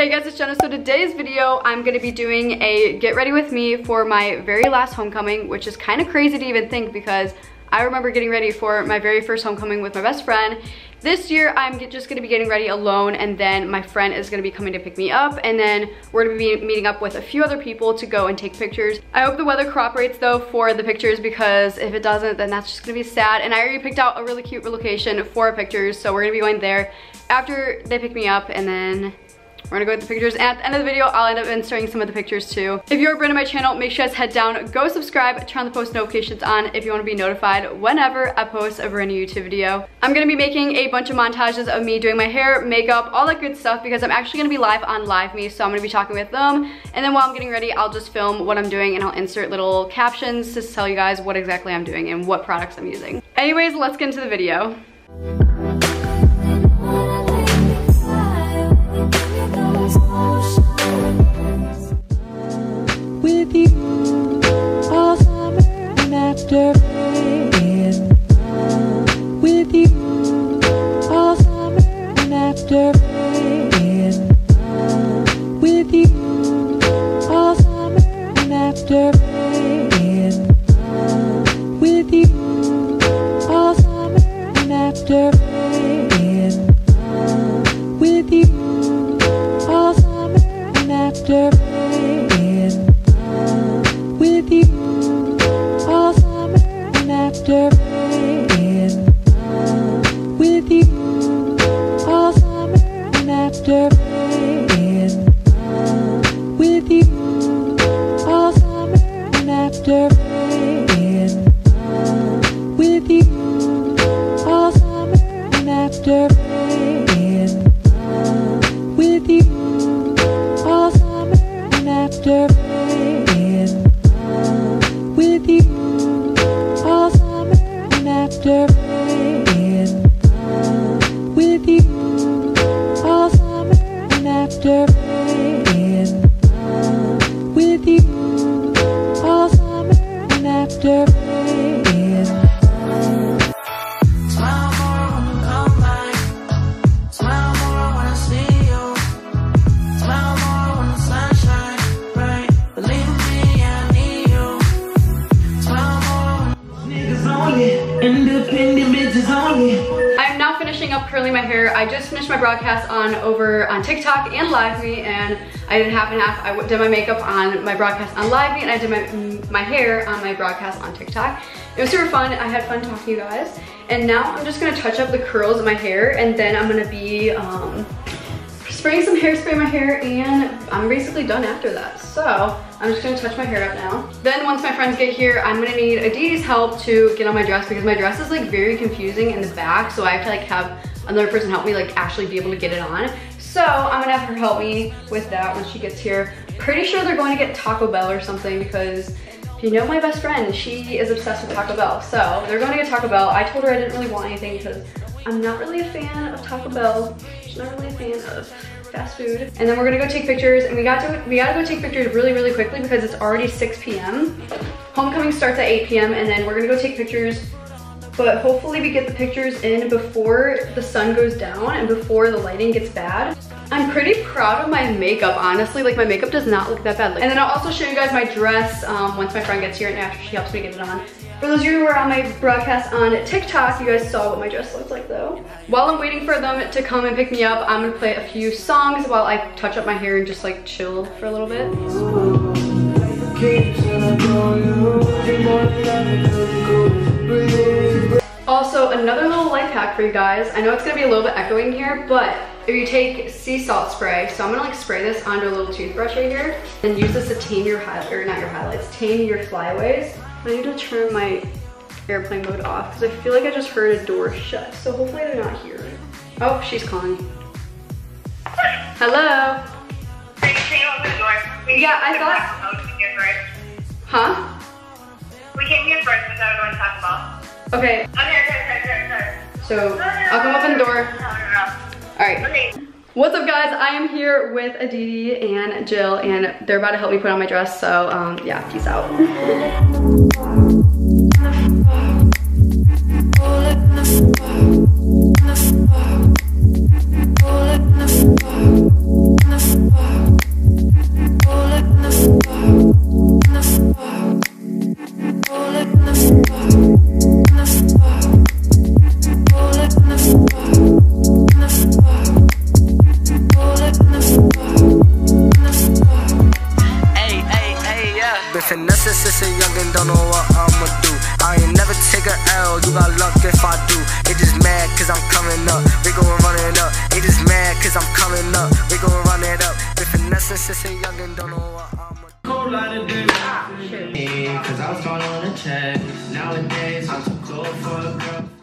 Hey guys, it's Jenna. So today's video, I'm gonna be doing a get ready with me for my very last homecoming, which is kind of crazy to even think because I remember getting ready for my very first homecoming with my best friend. This year, I'm just gonna be getting ready alone, and then my friend is gonna be coming to pick me up, and then we're gonna be meeting up with a few other people to go and take pictures. I hope the weather cooperates though for the pictures, because if it doesn't, then that's just gonna be sad. And I already picked out a really cute location for our pictures, so we're gonna be going there after they pick me up, and then we're gonna go with the pictures, and at the end of the video, I'll end up inserting some of the pictures too. If you're a brand to my channel, make sure you guys head down, go subscribe, turn the post notifications on if you wanna be notified whenever I post a brand new YouTube video. I'm gonna be making a bunch of montages of me doing my hair, makeup, all that good stuff, because I'm actually gonna be live on Live Me, so I'm gonna be talking with them. And then while I'm getting ready, I'll just film what I'm doing and I'll insert little captions to tell you guys what exactly I'm doing and what products I'm using. Anyways, let's get into the video. With you all summer and after rain. With you all summer and after rain. With you all summer and after rain. With you all summer and after rain. With you all summer and after rain. With you all summer and after rain. With you all summer and after rain. With you all summer and after rain. With you all summer and after rain. With you all summer and after rain. With you all summer and after rain. With you all summer and after rain. With you all summer and after rain. Smile more when you come by. Smile more when I see you. Smile more when the sun shines bright. Believe me, I need you. Smile more when niggas only, independent bitches only. I'm now finishing up curling my hair. I just finished my broadcast over on TikTok and Live Me, and I did half and half. I did my makeup on my broadcast on Live Me, and I did my hair on my broadcast on TikTok. It was super fun. I had fun talking to you guys. And now I'm just gonna touch up the curls in my hair, and then I'm gonna be spraying some hairspray in my hair, and I'm basically done after that. So I'm just gonna touch my hair up now. Then once my friends get here, I'm gonna need Aditi's help to get on my dress, because my dress is like very confusing in the back, so I have to like have another person help me like actually be able to get it on. So I'm gonna have her help me with that when she gets here. Pretty sure they're going to get Taco Bell or something, because if you know my best friend, she is obsessed with Taco Bell. So they're going to get Taco Bell. I told her I didn't really want anything because I'm not really a fan of Taco Bell. She's not really a fan of fast food. And then we're gonna go take pictures, and we gotta go take pictures really, really quickly because it's already 6 p.m. Homecoming starts at 8 p.m. and then we're gonna go take pictures, but hopefully we get the pictures in before the sun goes down and before the lighting gets bad. I'm pretty proud of my makeup, honestly. Like, my makeup does not look that bad. And then I'll also show you guys my dress once my friend gets here and after she helps me get it on. For those of you who were on my broadcast on TikTok, you guys saw what my dress looks like though. While I'm waiting for them to come and pick me up, I'm gonna play a few songs while I touch up my hair and just like chill for a little bit. Also, another little life hack for you guys. I know it's gonna be a little bit echoing here, but if you take sea salt spray, so I'm gonna like spray this onto a little toothbrush right here and use this to tame your tame your flyaways. I need to turn my airplane mode off because I feel like I just heard a door shut, so hopefully they're not here. Oh, she's calling. Hello? Are you saying open the door? Yeah, I thought. We came here first. Huh? We came here first, but now we're going to talk about. Okay. Okay. So, I'll come open the door. No. Alright. Okay. What's up guys? I am here with Aditi and Jill, and they're about to help me put on my dress, so yeah, peace out. since a youngin', don't know what I'ma do. I ain't never take a L, you got luck if I do. They just mad cause I'm coming up, we gon' run it up. They just mad cause I'm coming up, we gon' run it up. Been finessing since a youngin', don't know what I'ma do. Cold light of day, cause I was calling on a check. Nowadays I'm too cold for a girl.